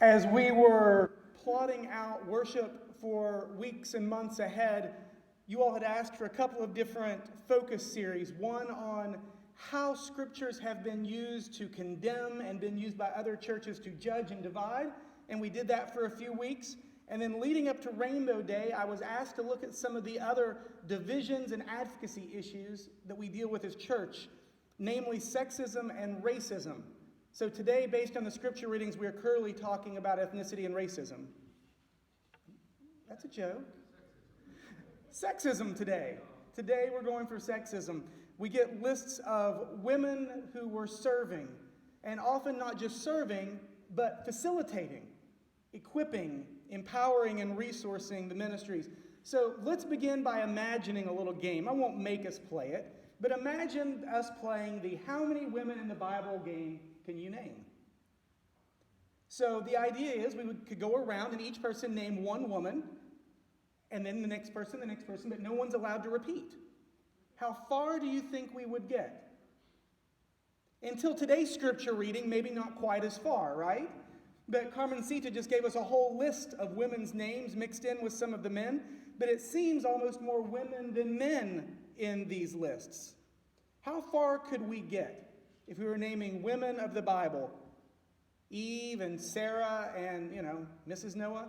As we were plotting out worship for weeks and months ahead, you all had asked for a couple of different focus series. One on how scriptures have been used to condemn and been used by other churches to judge and divide. And we did that for a few weeks. And then leading up to Rainbow Day, I was asked to look at some of the other divisions and advocacy issues that we deal with as church, namely sexism and racism. So today, based on the scripture readings, we are currently talking about ethnicity and racism. That's a joke. Sexism today. Today we're going for sexism. We get lists of women who were serving, and often not just serving, but facilitating, equipping, empowering, and resourcing the ministries. So let's begin by imagining a little game. I won't make us play it, but imagine us playing the how many women in the Bible game can you name? So the idea is we could go around and each person name one woman, and then the next person, but no one's allowed to repeat. How far do you think we would get? Until today's scripture reading, maybe not quite as far, right? But Carmencita just gave us a whole list of women's names mixed in with some of the men, but it seems almost more women than men in these lists. How far could we get if we were naming women of the Bible? Eve and Sarah and, Mrs. Noah?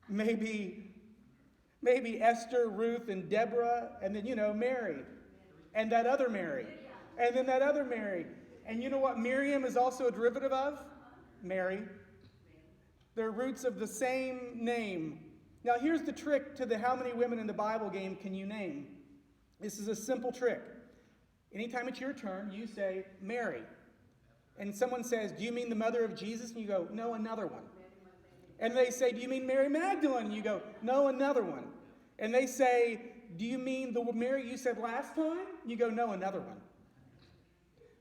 Maybe Esther, Ruth, and Deborah, and then, Mary, and that other Mary, and then that other Mary. And you know what Miriam is also a derivative of? Mary. They're roots of the same name. Now here's the trick to the how many women in the Bible game can you name? This is a simple trick. Anytime it's your turn, you say Mary. And someone says, do you mean the mother of Jesus? And you go, no, another one. And they say, do you mean Mary Magdalene? And you go, no, another one. And they say, do you mean the Mary you said last time? You go, no, another one.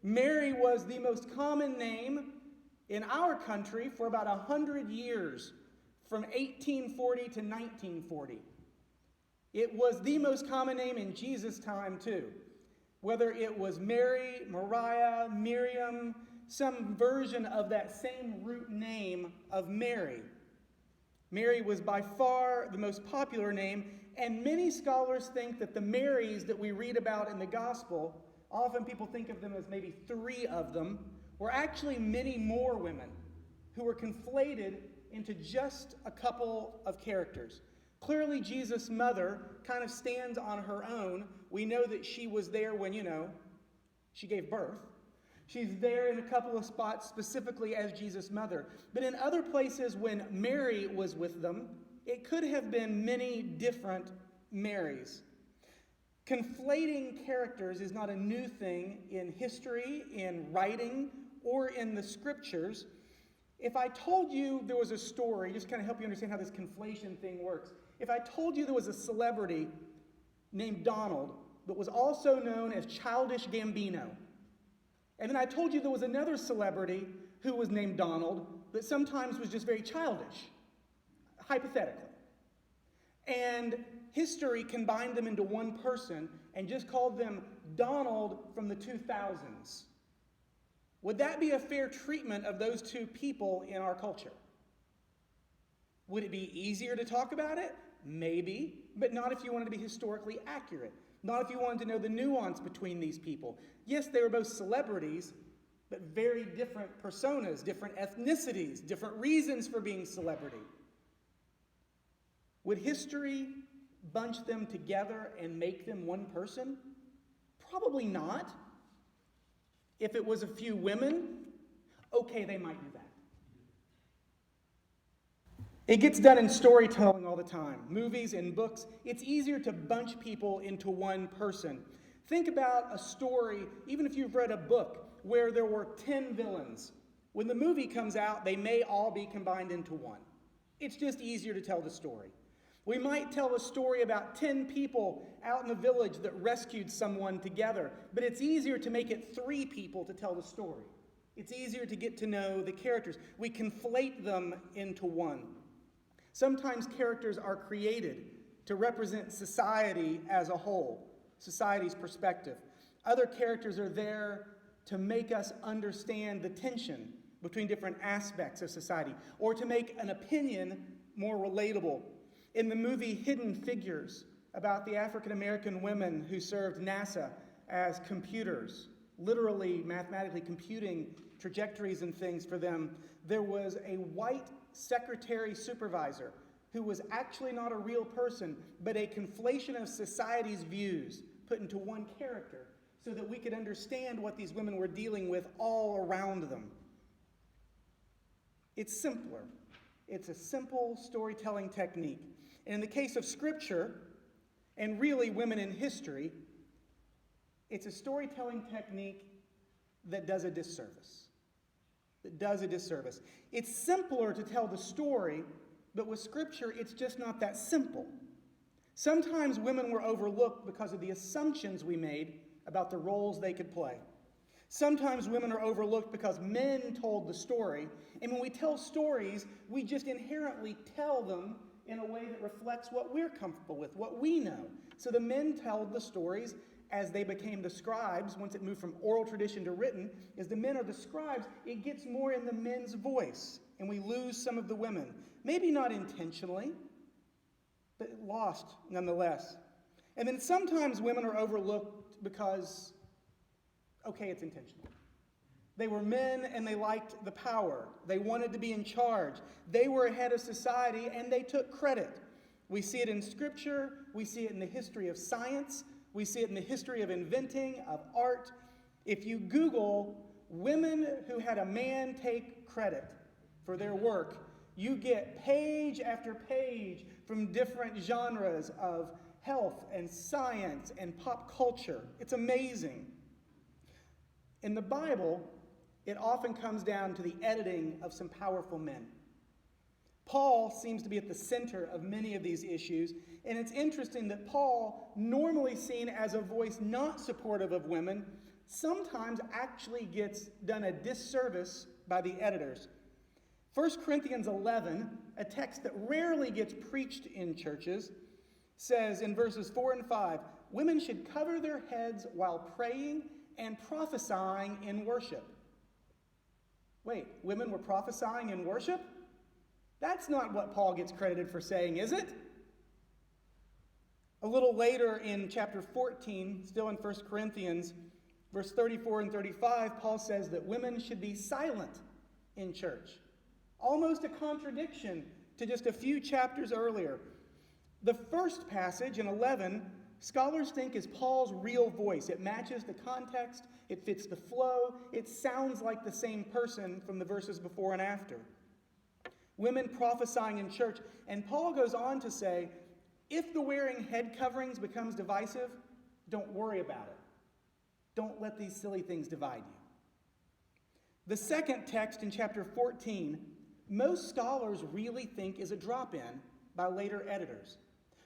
Mary was the most common name in our country for about 100 years, from 1840 to 1940. It was the most common name in Jesus' time, too. Whether it was Mary, Mariah, Miriam, some version of that same root name of Mary. Mary was by far the most popular name, and many scholars think that the Marys that we read about in the gospel, often people think of them as maybe 3 of them, were actually many more women who were conflated into just a couple of characters. Clearly, Jesus' mother kind of stands on her own. We know that she was there when, she gave birth. She's there in a couple of spots specifically as Jesus' mother. But in other places when Mary was with them, it could have been many different Marys. Conflating characters is not a new thing in history, in writing, or in the scriptures. If I told you there was a story, just kind of help you understand how this conflation thing works. If I told you there was a celebrity named Donald, but was also known as Childish Gambino, and then I told you there was another celebrity who was named Donald, but sometimes was just very childish, hypothetically, and history combined them into one person and just called them Donald from the 2000s, would that be a fair treatment of those two people in our culture? Would it be easier to talk about it? Maybe, but not if you wanted to be historically accurate. Not if you wanted to know the nuance between these people. Yes, they were both celebrities, but very different personas, different ethnicities, different reasons for being celebrity. Would history bunch them together and make them one person? Probably not. If it was a few women, okay, they might do that. It gets done in storytelling all the time, movies and books. It's easier to bunch people into one person. Think about a story, even if you've read a book, where there were 10 villains. When the movie comes out, they may all be combined into one. It's just easier to tell the story. We might tell a story about 10 people out in a village that rescued someone together, but it's easier to make it 3 people to tell the story. It's easier to get to know the characters. We conflate them into one. Sometimes characters are created to represent society as a whole, society's perspective. Other characters are there to make us understand the tension between different aspects of society, or to make an opinion more relatable. In the movie Hidden Figures, about the African American women who served NASA as computers, literally mathematically computing trajectories and things for them, there was a white secretary supervisor who was actually not a real person, but a conflation of society's views put into one character so that we could understand what these women were dealing with all around them. It's simpler. It's a simple storytelling technique. And in the case of Scripture, and really women in history, it's a storytelling technique that does a disservice. It's simpler to tell the story, but with Scripture, it's just not that simple. Sometimes women were overlooked because of the assumptions we made about the roles they could play. Sometimes women are overlooked because men told the story, and when we tell stories, we just inherently tell them in a way that reflects what we're comfortable with, what we know. So the men tell the stories as they became the scribes. Once it moved from oral tradition to written, as the men are the scribes, it gets more in the men's voice, and we lose some of the women. Maybe not intentionally, but lost nonetheless. And then sometimes women are overlooked because, okay, it's intentional. They were men and they liked the power. They wanted to be in charge. They were ahead of society and they took credit. We see it in Scripture. We see it in the history of science. We see it in the history of inventing, of art. If you Google women who had a man take credit for their work, you get page after page from different genres of health and science and pop culture. It's amazing. In the Bible, it often comes down to the editing of some powerful men. Paul seems to be at the center of many of these issues, and it's interesting that Paul, normally seen as a voice not supportive of women, sometimes actually gets done a disservice by the editors. 1 Corinthians 11, a text that rarely gets preached in churches, says in verses 4 and 5, women should cover their heads while praying and prophesying in worship. Wait, women were prophesying in worship? That's not what Paul gets credited for saying, is it? A little later in chapter 14, still in 1 Corinthians, verse 34 and 35, Paul says that women should be silent in church. Almost a contradiction to just a few chapters earlier. The first passage in 11, scholars think is Paul's real voice. It matches the context, it fits the flow, it sounds like the same person from the verses before and after. Women prophesying in church, and Paul goes on to say, if the wearing head coverings becomes divisive, don't worry about it. Don't let these silly things divide you. The second text in chapter 14, most scholars really think is a drop-in by later editors.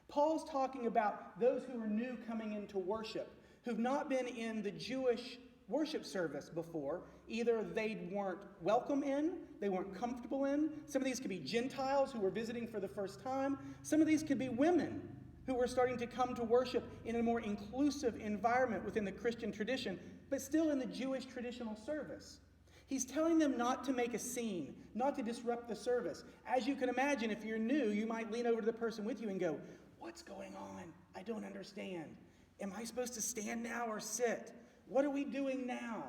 Paul's talking about those who are new coming into worship, who've not been in the Jewish worship service before. Either they weren't welcome in, they weren't comfortable in. Some of these could be Gentiles who were visiting for the first time. Some of these could be women who were starting to come to worship in a more inclusive environment within the Christian tradition, but still in the Jewish traditional service. He's telling them not to make a scene, not to disrupt the service. As you can imagine, if you're new, you might lean over to the person with you and go, "What's going on? I don't understand. Am I supposed to stand now or sit? What are we doing now?"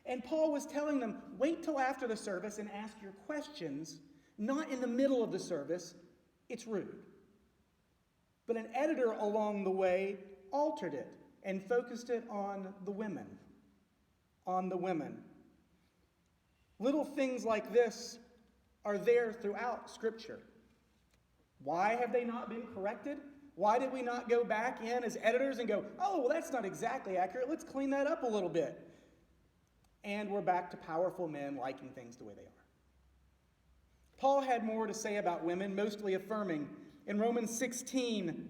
And Paul was telling them, wait till after the service and ask your questions, not in the middle of the service. It's rude. But an editor along the way altered it and focused it on the women. On the women. Little things like this are there throughout Scripture. Why have they not been corrected? Why did we not go back in as editors and go, oh, well, that's not exactly accurate. Let's clean that up a little bit. And we're back to powerful men liking things the way they are. Paul had more to say about women, mostly affirming. In Romans 16,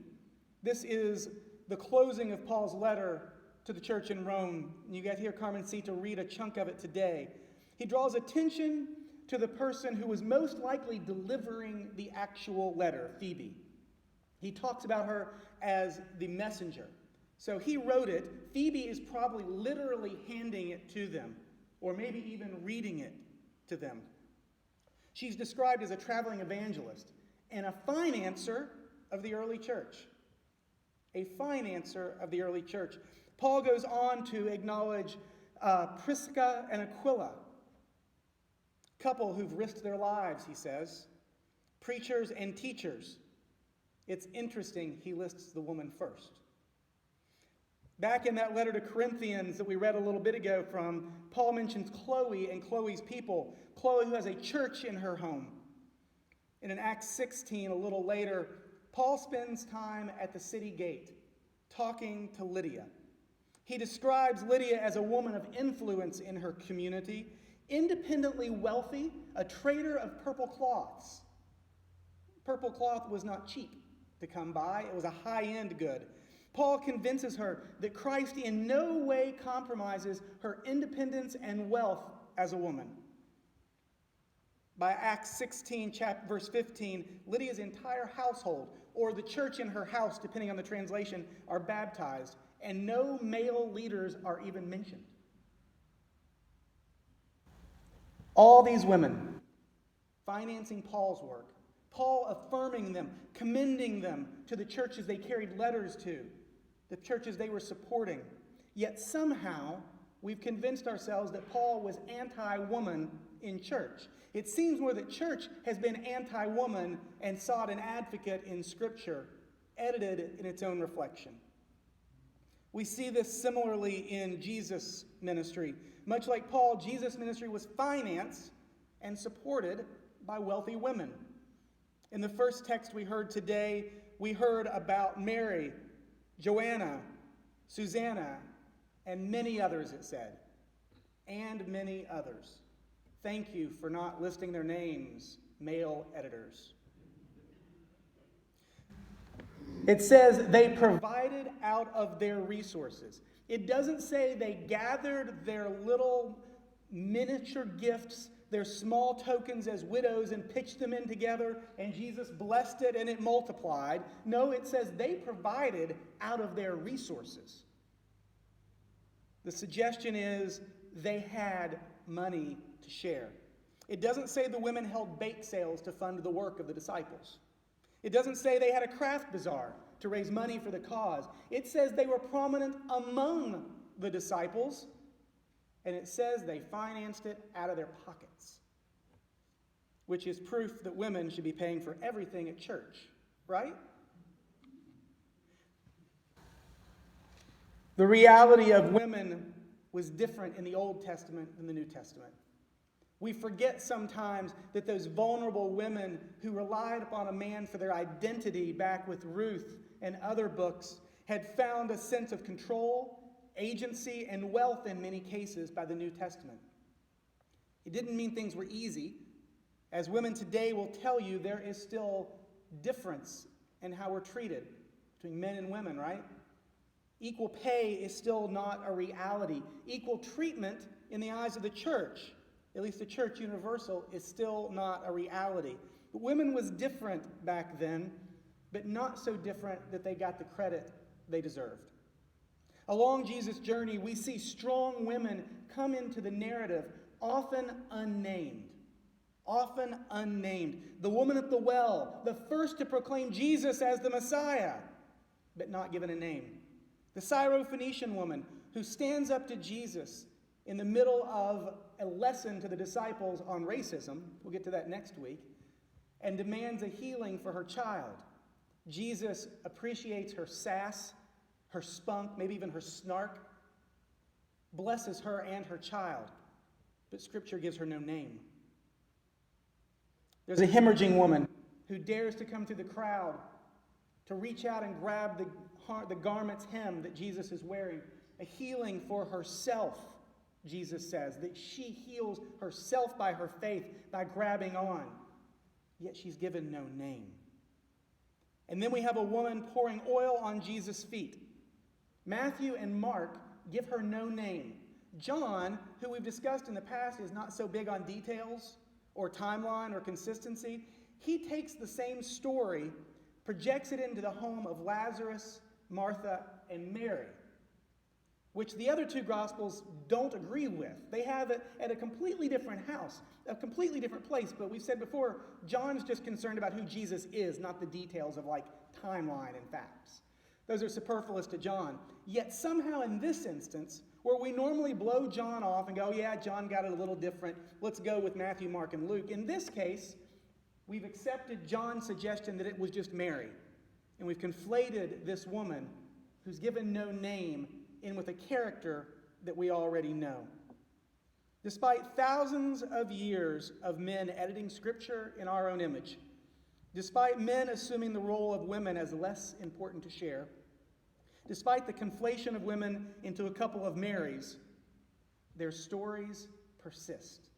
this is the closing of Paul's letter to the church in Rome. You got here, Carmen C, to read a chunk of it today. He draws attention to the person who was most likely delivering the actual letter, Phoebe. He talks about her as the messenger. So he wrote it. Phoebe is probably literally handing it to them, or maybe even reading it. to them. She's described as a traveling evangelist and a financer of the early church. A financer of the early church. Paul goes on to acknowledge Prisca and Aquila, a couple who've risked their lives, he says, preachers and teachers. It's interesting he lists the woman first. Back in that letter to Corinthians that we read a little bit ago from, Paul mentions Chloe and Chloe's people. Chloe, who has a church in her home. And in Acts 16, a little later, Paul spends time at the city gate talking to Lydia. He describes Lydia as a woman of influence in her community, independently wealthy, a trader of purple cloths. Purple cloth was not cheap to come by. It was a high-end good. Paul convinces her that Christ in no way compromises her independence and wealth as a woman. By Acts 16, verse 15, Lydia's entire household, or the church in her house, depending on the translation, are baptized, and no male leaders are even mentioned. All these women financing Paul's work, Paul affirming them, commending them to the churches they carried letters to, the churches they were supporting. Yet somehow we've convinced ourselves that Paul was anti-woman in church. It seems more that church has been anti-woman and sought an advocate in Scripture, edited in its own reflection. We see this similarly in Jesus' ministry. Much like Paul, Jesus' ministry was financed and supported by wealthy women. In the first text we heard today, we heard about Mary, Joanna, Susanna, and many others, it said. And many others. Thank you for not listing their names, male editors. It says they provided out of their resources. It doesn't say they gathered their little miniature gifts, their small tokens as widows, and pitched them in together, and Jesus blessed it and it multiplied. No, it says they provided out of their resources. The suggestion is they had money to share. It doesn't say the women held bake sales to fund the work of the disciples. It doesn't say they had a craft bazaar to raise money for the cause. It says they were prominent among the disciples, and it says they financed it out of their pockets, which is proof that women should be paying for everything at church, right? The reality of women was different in the Old Testament than the New Testament. We forget sometimes that those vulnerable women who relied upon a man for their identity back with Ruth and other books had found a sense of control, agency, and wealth in many cases by the New Testament. It didn't mean things were easy. As women today will tell you, there is still difference in how we're treated between men and women, right? Equal pay is still not a reality. Equal treatment in the eyes of the church, at least the church universal, is still not a reality. But women was different back then, but not so different that they got the credit they deserved. Along Jesus' journey, we see strong women come into the narrative, often unnamed. Often unnamed. The woman at the well, the first to proclaim Jesus as the Messiah, but not given a name. The Syrophoenician woman who stands up to Jesus in the middle of a lesson to the disciples on racism, we'll get to that next week, and demands a healing for her child. Jesus appreciates her sass, her spunk, maybe even her snark, blesses her and her child, but Scripture gives her no name. There's a hemorrhaging woman who dares to come through the crowd to reach out and grab the garment's hem that Jesus is wearing, a healing for herself, Jesus says, that she heals herself by her faith, by grabbing on, yet she's given no name. And then we have a woman pouring oil on Jesus' feet. Matthew and Mark give her no name. John, who we've discussed in the past, is not so big on details or timeline or consistency. He takes the same story, projects it into the home of Lazarus, Martha, and Mary. which the other two Gospels don't agree with. They have it at a completely different house, a completely different place. But we've said before, John's just concerned about who Jesus is, not the details of like timeline and facts. Those are superfluous to John. Yet somehow in this instance, where we normally blow John off and go, yeah, John got it a little different, let's go with Matthew, Mark, and Luke. In this case, we've accepted John's suggestion that it was just Mary. And we've conflated this woman who's given no name in with a character that we already know. Despite thousands of years of men editing Scripture in our own image, despite men assuming the role of women as less important to share, despite the conflation of women into a couple of Marys, their stories persist.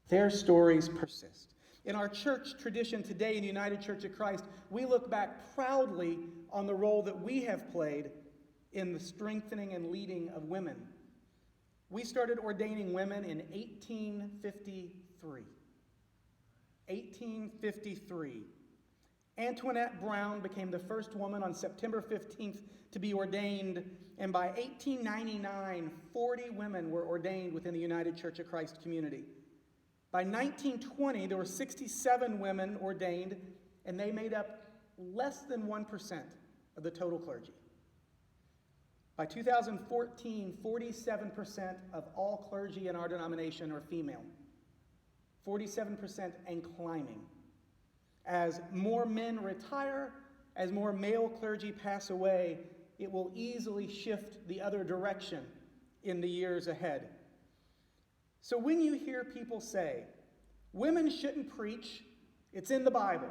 Their stories persist. In our church tradition today in the United Church of Christ, we look back proudly on the role that we have played in the strengthening and leading of women. We started ordaining women in 1853. 1853. Antoinette Brown became the first woman on September 15th to be ordained, and by 1899, 40 women were ordained within the United Church of Christ community. By 1920, there were 67 women ordained, and they made up less than 1% of the total clergy. By 2014, 47% of all clergy in our denomination are female. 47% and climbing. As more men retire, as more male clergy pass away, it will easily shift the other direction in the years ahead. So when you hear people say, women shouldn't preach, it's in the Bible,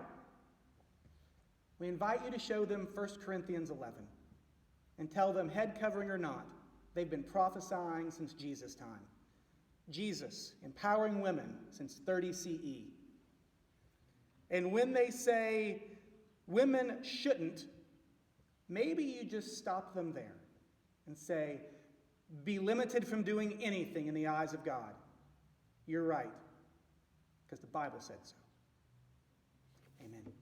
we invite you to show them 1 Corinthians 11 and tell them, head covering or not, they've been prophesying since Jesus' time. Jesus empowering women since 30 CE. And when they say women shouldn't, maybe you just stop them there and say, be limited from doing anything in the eyes of God. You're right, because the Bible said so. Amen.